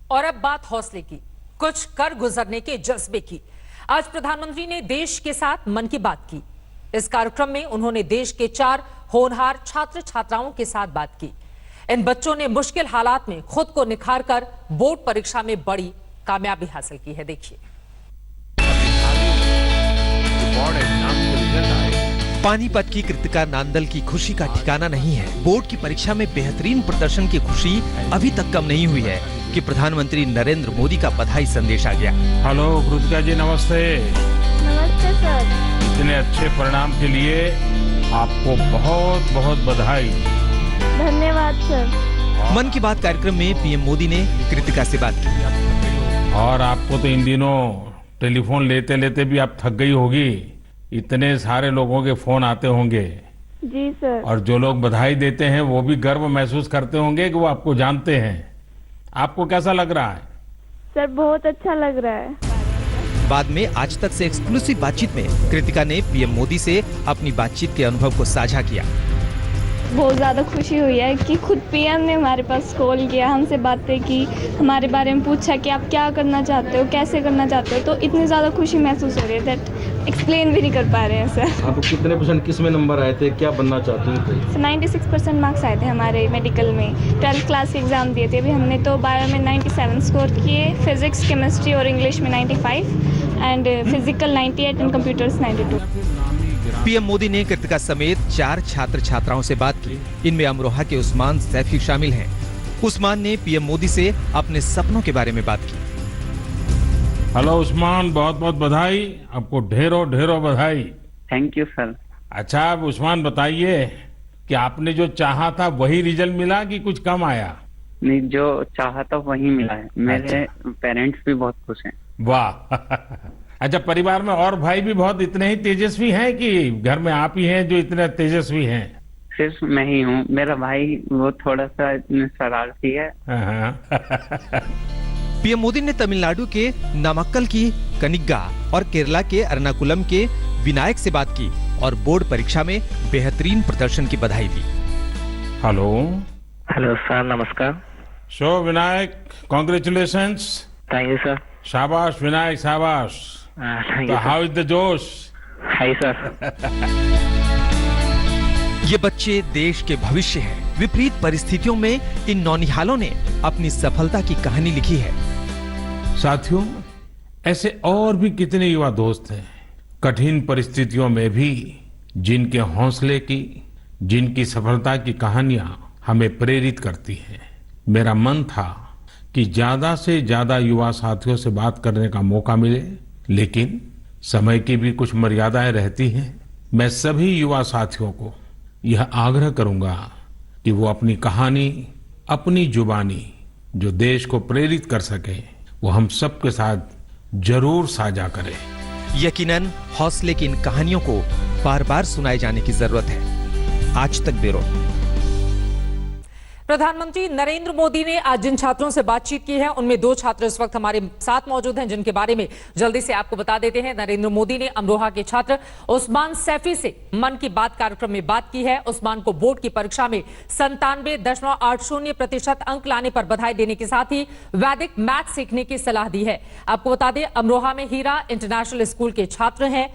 और अब बात हौसले की, कुछ कर गुजरने के जज्बे की। आज प्रधानमंत्री ने देश के साथ मन की बात की। इस कार्यक्रम में उन्होंने देश के 4 होनहार छात्र छात्राओं के साथ बात की। इन बच्चों ने मुश्किल हालात में खुद को निखार कर बोर्ड परीक्षा में बड़ी कामयाबी हासिल की है। देखिए। पानीपत की कृतिका नांदल की खुशी का ठिकाना नहीं है। बोर्ड की परीक्षा में बेहतरीन प्रदर्शन की खुशी अभी तक कम नहीं हुई है कि प्रधानमंत्री नरेंद्र मोदी का बधाई संदेश आ गया। हेलो कृतिका जी, नमस्ते। नमस्ते सर। इतने अच्छे परिणाम के लिए आपको बहुत बहुत बधाई। धन्यवाद सर। मन की बात कार्यक्रम में पीएम मोदी ने कृतिका से बात की। और आपको तो इन दिनों टेलीफोन लेते लेते भी आप थक गई होगी। इतने सारे लोगों के फोन आते होंगे। जी सर। और जो लोग बधाई देते हैं वो भी गर्व महसूस करते होंगे कि वो आपको जानते हैं। आपको कैसा लग रहा है? सर बहुत अच्छा लग रहा है। बाद में आज तक से एक्सक्लूसिव बातचीत में कृतिका ने पीएम मोदी से अपनी बातचीत के अनुभव को साझा किया। बहुत ज़्यादा खुशी हुई है कि खुद पीएम ने हमारे पास कॉल किया, हमसे बातें की, हमारे बारे में पूछा कि आप क्या करना चाहते हो, कैसे करना चाहते हो। तो इतनी ज़्यादा खुशी महसूस हो रही है दैट एक्सप्लेन भी नहीं कर पा रहे हैं सर। आपको कितने % किस में नंबर आए थे, क्या बनना चाहती थी? 96% मार्क्स आए थे हमारे मेडिकल में। 12th क्लास के एग्ज़ाम दिए थे। अभी हमने तो बायो में 97 स्कोर किए, फिजिक्स, केमिस्ट्री और इंग्लिश में 95 and physical 98 and computers 92। PM Modi ने कृतिका समेत 4 छात्र छात्राओं से बात की। इनमें अमरोहा के उस्मान सैफी शामिल हैं। उस्मान ने पीएम मोदी से अपने सपनों के बारे में बात की। हेलो उस्मान, बहुत बहुत बधाई। आपको ढेरों ढेरों बधाई। Thank you sir. अच्छा, अब उस्मान बताइए कि आपने जो चाहा था वही रिजल्ट मिला कि कुछ कम आया? नहीं, जो चाहा था वही मिला है। मेरे पेरेंट्स भी बहुत खुश हैं। वाह। अच्छा, परिवार में और भाई भी बहुत इतने ही तेजस्वी हैं कि घर में आप ही हैं जो इतने तेजस्वी हैं? सिर्फ मैं ही हूँ। मेरा भाई वो थोड़ा सा शरारती है। पीएम मोदी ने तमिलनाडु के नामक्कल की कनिग्गा और केरला के एर्नाकुलम के विनायक से बात की और बोर्ड परीक्षा में बेहतरीन प्रदर्शन की बधाई दी। हेलो। हेलो सर, नमस्कार। So Vinayak, congratulations. Thank you sir. शाबाश विनायक, शाबाश। थैंक तो यू हाउ इज द जोश? Hi sir. ये बच्चे देश के भविष्य हैं। विपरीत परिस्थितियों में इन नौनिहालों ने अपनी सफलता की कहानी लिखी है। साथियों, ऐसे और भी कितने युवा दोस्त हैं कठिन परिस्थितियों में भी जिनके हौसले की, जिनकी सफलता की कहानियां हमें प्रेरित करती हैं। मेरा मन था कि ज्यादा से ज्यादा युवा साथियों से बात करने का मौका मिले, लेकिन समय की भी कुछ मर्यादाएं रहती हैं। मैं सभी युवा साथियों को यह आग्रह करूंगा कि वो अपनी कहानी, अपनी जुबानी जो देश को प्रेरित कर सके, वो हम सबके साथ जरूर साझा करें। यकीनन हौसले की इन कहानियों को बार बार सुनाए जाने की जरूरत है। आज तक ब्यूरो। प्रधानमंत्री नरेंद्र मोदी ने आज जिन छात्रों से बातचीत की है उनमें 2 छात्र इस वक्त हमारे साथ मौजूद हैं, जिनके बारे में जल्दी से आपको बता देते हैं। नरेंद्र मोदी ने अमरोहा के छात्र उस्मान सैफी से मन की बात कार्यक्रम में बात की है। उस्मान को बोर्ड की परीक्षा में 97.80% अंक लाने पर बधाई देने के साथ ही वैदिक मैथ सीखने की सलाह दी है। आपको बता दें, अमरोहा में हीरा इंटरनेशनल स्कूल के छात्र हैं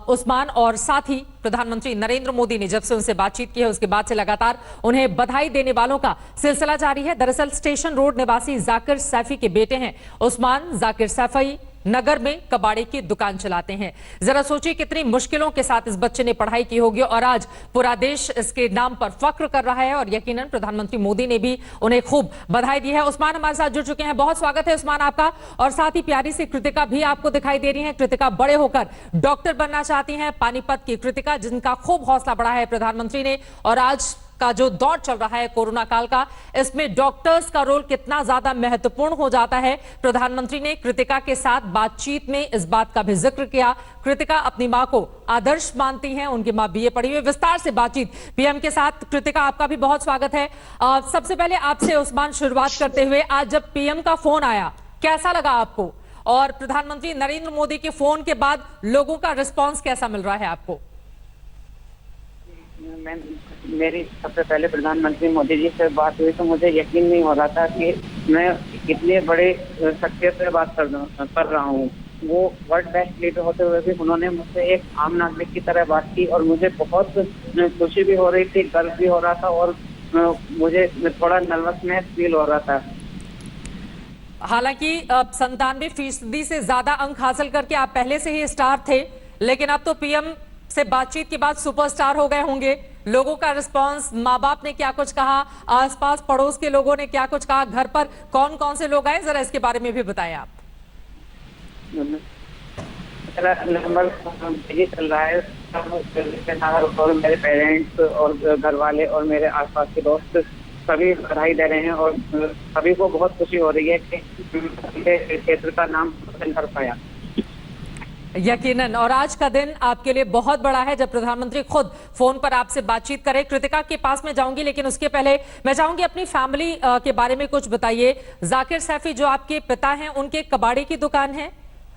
उस्मान, और साथ ही प्रधानमंत्री नरेंद्र मोदी ने जब से उनसे बातचीत की है उसके बाद से लगातार उन्हें बधाई देने वालों का सिलसिला जारी है। दरअसल स्टेशन रोड निवासी जाकिर सैफी के बेटे हैं उस्मान। जाकिर सैफी नगर में कबाड़े की दुकान चलाते हैं। जरा सोचिए कितनी मुश्किलों के साथ इस बच्चे ने पढ़ाई की होगी और आज पूरा देश इसके नाम पर फख्र कर रहा है, और यकीनन प्रधानमंत्री मोदी ने भी उन्हें खूब बधाई दी है। उस्मान हमारे साथ जुड़ चुके हैं। बहुत स्वागत है उस्मान आपका। और साथ ही प्यारी सी कृतिका भी आपको दिखाई दे रही है। कृतिका बड़े होकर डॉक्टर बनना चाहती हैं। पानीपत की कृतिका, जिनका खूब हौसला बढ़ा है प्रधानमंत्री ने, और आज का जो दौर चल रहा है कोरोना काल का, इसमें डॉक्टर्स का रोल कितना ज्यादा महत्वपूर्ण हो जाता है। प्रधानमंत्री ने कृतिका के साथ बातचीत में इस बात का भी जिक्र किया। कृतिका अपनी मां को आदर्श मानती हैं, उनकी मां बीए पढ़ी हुई। विस्तार से बातचीत पीएम के साथ। कृतिका, आपका भी बहुत स्वागत है। सबसे पहले आपसे उस्मान शुरुआत करते हुए, आज जब पीएम का फोन आया कैसा लगा आपको, और प्रधानमंत्री नरेंद्र मोदी के फोन के बाद लोगों का रिस्पॉन्स कैसा मिल रहा है आपको? मेरी सबसे पहले प्रधानमंत्री मोदी जी से बात हुई तो मुझे यकीन नहीं हो रहा था कि मैं इतने बड़े शख्सियत से बात कर रहा हूँ। वो वर्ल्ड बेस्ट लीडर होते हुए भी उन्होंने मुझसे एक आम नागरिक की तरह बात की और मुझे बहुत खुशी भी हो रही थी, गर्व भी हो रहा था और मुझे थोड़ा नर्वसनेस फील हो रहा था। हालांकि 97% से ज्यादा अंक हासिल करके आप पहले से ही स्टार थे, लेकिन अब तो पीएम से बातचीत के बाद सुपरस्टार हो गए होंगे। लोगों का रिस्पांस, माँ बाप ने क्या कुछ कहा, आसपास पड़ोस के लोगों ने क्या कुछ कहा, घर पर कौन कौन से लोग आए, जरा इसके बारे में भी बताएं आप। मेरा नंबर बिजी चल रहा है और मेरे पेरेंट्स और घर वाले और मेरे आसपास के दोस्त सभी बधाई दे रहे हैं और सभी को बहुत खुशी हो रही है कि क्षेत्र का नाम रोशन कर पाया। यकीनन, और आज का दिन आपके लिए बहुत बड़ा है जब प्रधानमंत्री खुद फोन पर आपसे बातचीत करें। कृतिका के पास में जाऊंगी, लेकिन उसके पहले मैं चाहूंगी अपनी फैमिली के बारे में कुछ बताइए। जाकिर सैफी जो आपके पिता हैं, उनके कबाड़ी की दुकान है,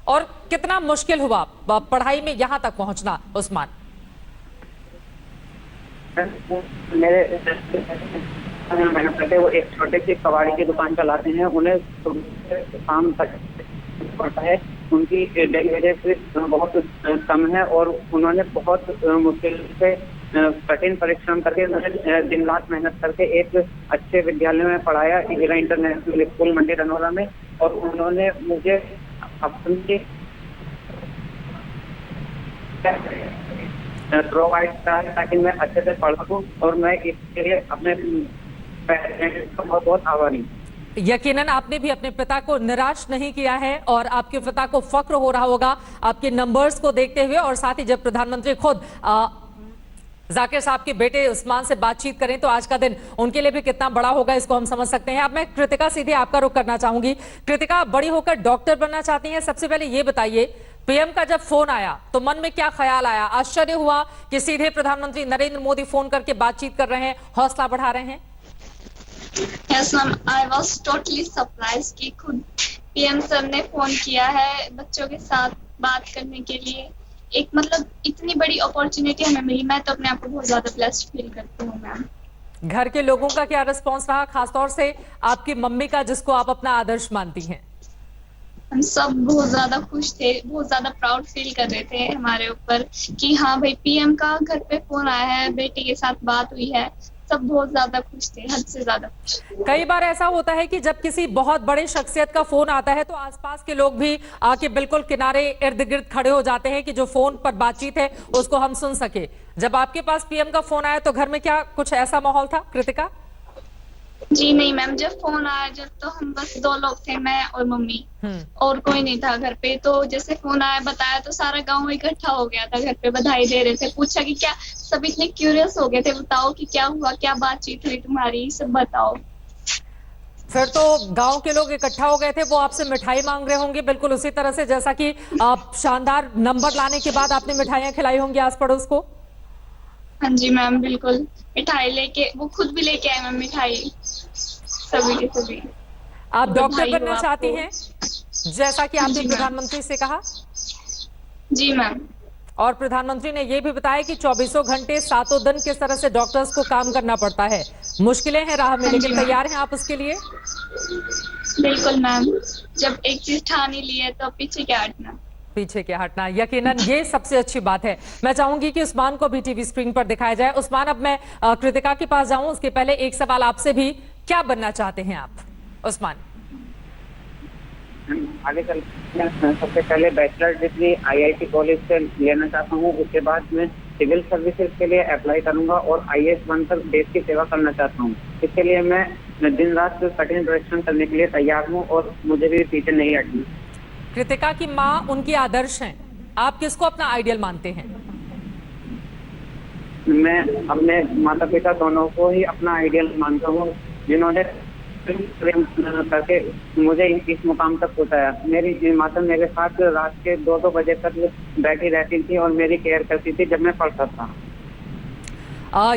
और कितना मुश्किल हुआ पढ़ाई में यहां तक पहुंचना उस्मान? मेरे वो एक छोटे सी कबाड़ी की दुकान चलाते हैं, उन्हें शाम तक पड़ता है। उनकी डेली वेजेस बहुत कम है और उन्होंने बहुत मुश्किल से कठिन परिश्रम करके दिन रात मेहनत करके एक अच्छे विद्यालय में पढ़ाया, हीरा इंटरनेशनल स्कूल मंडी रनौला में, और उन्होंने मुझे अपनी प्रोवाइड करा ताकि मैं अच्छे से पढ़ सकूं और मैं इसके लिए अपने पेरेंट्स का बहुत बहुत आभारी हूं। यकीनन आपने भी अपने पिता को निराश नहीं किया है और आपके पिता को फक्र हो रहा होगा आपके नंबर्स को देखते हुए, और साथ ही जब प्रधानमंत्री खुद जाकिर साहब के बेटे उस्मान से बातचीत करें तो आज का दिन उनके लिए भी कितना बड़ा होगा, इसको हम समझ सकते हैं। अब मैं कृतिका सीधे आपका रुख करना चाहूंगी। कृतिका, आप बड़ी होकर डॉक्टर बनना चाहती हैं। सबसे पहले ये बताइए, पीएम का जब फोन आया तो मन में क्या ख्याल आया? आश्चर्य हुआ कि सीधे प्रधानमंत्री नरेंद्र मोदी फोन करके बातचीत कर रहे हैं, हौसला बढ़ा रहे हैं? Yes ma'am, I was totally surprise कि खुद पीएम सर ने फोन किया है बच्चों के साथ बात करने के लिए। एक मतलब इतनी बड़ी अपॉर्चुनिटी हमें मिली, मैं तो अपने आप को बहुत ज्यादा ब्लेस्ड फील करती हूँ मैम। घर के लोगों का क्या रिस्पॉन्स रहा, खासतौर से आपकी मम्मी का, जिसको आप अपना आदर्श मानती हैं? हम सब बहुत ज्यादा खुश थे, बहुत ज्यादा प्राउड फील कर रहे थे हमारे ऊपर कि हाँ भाई पीएम का घर पे फोन आया है, बेटी के साथ बात हुई है। सब बहुत ज्यादा खुश थे, हद से ज्यादा खुश। कई बार ऐसा होता है कि जब किसी बहुत बड़े शख्सियत का फोन आता है तो आसपास के लोग भी आके बिल्कुल किनारे इर्द गिर्द खड़े हो जाते हैं कि जो फोन पर बातचीत है उसको हम सुन सके। जब आपके पास पीएम का फोन आया तो घर में क्या कुछ ऐसा माहौल था, कृतिका? जी नहीं मैम, जब फोन आया जब तो हम बस 2 लोग थे, मैं और मम्मी, और कोई नहीं था घर पे। तो जैसे फोन आया बताया तो सारा गांव इकट्ठा हो गया था घर पे, बधाई दे रहे थे। पूछा कि क्या, सब इतने क्यूरियस हो गए थे, बताओ कि क्या हुआ, क्या बातचीत हुई तुम्हारी, सब बताओ। फिर तो गांव के लोग इकट्ठा हो गए थे, वो आपसे मिठाई मांग रहे होंगे बिल्कुल उसी तरह से जैसा कि आप शानदार नंबर लाने के बाद आपने मिठाइयां खिलाई होंगी आस पड़ोस को। हाँ जी मैम, बिल्कुल मिठाई लेके, वो खुद भी लेके आए मैम मिठाई, सभी के सभी। आप डॉक्टर बधाई हो बनना आपको। चाहती हैं जैसा कि आपने जी मैम। प्रधानमंत्री से कहा, जी मैम। और प्रधानमंत्री ने यह भी बताया कि 24 घंटे 7 दिन किस तरह से डॉक्टर्स को काम करना पड़ता है। मुश्किलें हैं राह में, हाँ जी लेकिन मैम। तैयार हैं आप उसके लिए? बिल्कुल मैम, जब एक चीज ठान ही ली है तो पीछे क्या हटना। पीछे क्या हटना, यकीनन ये सबसे अच्छी बात है। मैं चाहूंगी कि उस्मान को भी टीवी स्क्रीन पर दिखाया जाए। उस्मान, अब मैं कृतिका के पास जाऊं उसके पहले एक सवाल आपसे भी, क्या बनना चाहते हैं आप उस्मान? आगे चल सबसे पहले बैचलर डिग्री IIT कॉलेज से लेना चाहता हूँ। उसके बाद मैं सिविल सर्विसेज के लिए अप्लाई करूंगा और IAS बनकर देश की सेवा करना चाहता हूँ। इसके लिए मैं दिन रात कठिन परिश्रम करने के लिए तैयार हूँ और मुझे भी पीछे नहीं हटना। कृतिका की माँ उनकी आदर्श हैं, आप किसको अपना आइडियल मानते हैं? मैं अपने माता पिता दोनों को ही अपना आइडियल मानता हूँ, जिन्होंने करके मुझे इस मुकाम तक पहुंचाया। मेरी माता मेरे साथ रात के 2-2 बजे तक बैठी रहती थी और मेरी केयर करती थी जब मैं पढ़ता था।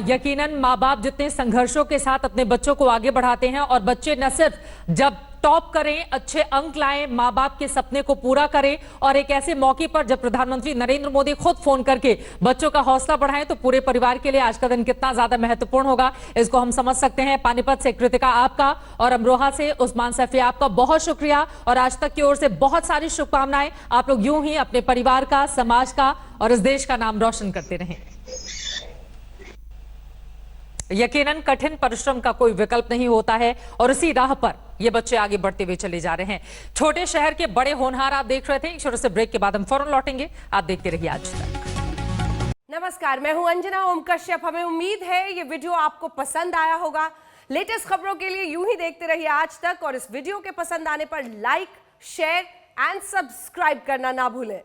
यकीनन माँ बाप जितने संघर्षों के साथ अपने बच्चों को आगे बढ़ाते हैं, और बच्चे न सिर्फ जब टॉप करें, अच्छे अंक लाएं, माँ बाप के सपने को पूरा करें। और एक ऐसे मौके पर जब प्रधानमंत्री नरेंद्र मोदी खुद फोन करके बच्चों का हौसला बढ़ाएं तो पूरे परिवार के लिए आज का दिन कितना ज्यादा महत्वपूर्ण होगा, इसको हम समझ सकते हैं। पानीपत से कृतिका आपका और अमरोहा से उस्मान सैफी आपका बहुत शुक्रिया और आज तक की ओर से बहुत सारी शुभकामनाएं। आप लोग यूं ही अपने परिवार का, समाज का और इस देश का नाम रोशन करते रहें। यकीनन कठिन परिश्रम का कोई विकल्प नहीं होता है और इसी राह पर ये बच्चे आगे बढ़ते हुए चले जा रहे हैं। छोटे शहर के बड़े होनहार आप देख रहे थे। एक छोटे से ब्रेक के बाद हम फौरन लौटेंगे। आप देखते रहिए आज तक। नमस्कार, मैं हूं अंजना ओम कश्यप। हमें उम्मीद है ये वीडियो आपको पसंद आया होगा। लेटेस्ट खबरों के लिए यूं ही देखते रहिए आज तक और इस वीडियो के पसंद आने पर लाइक, शेयर एंड सब्सक्राइब करना ना भूलें।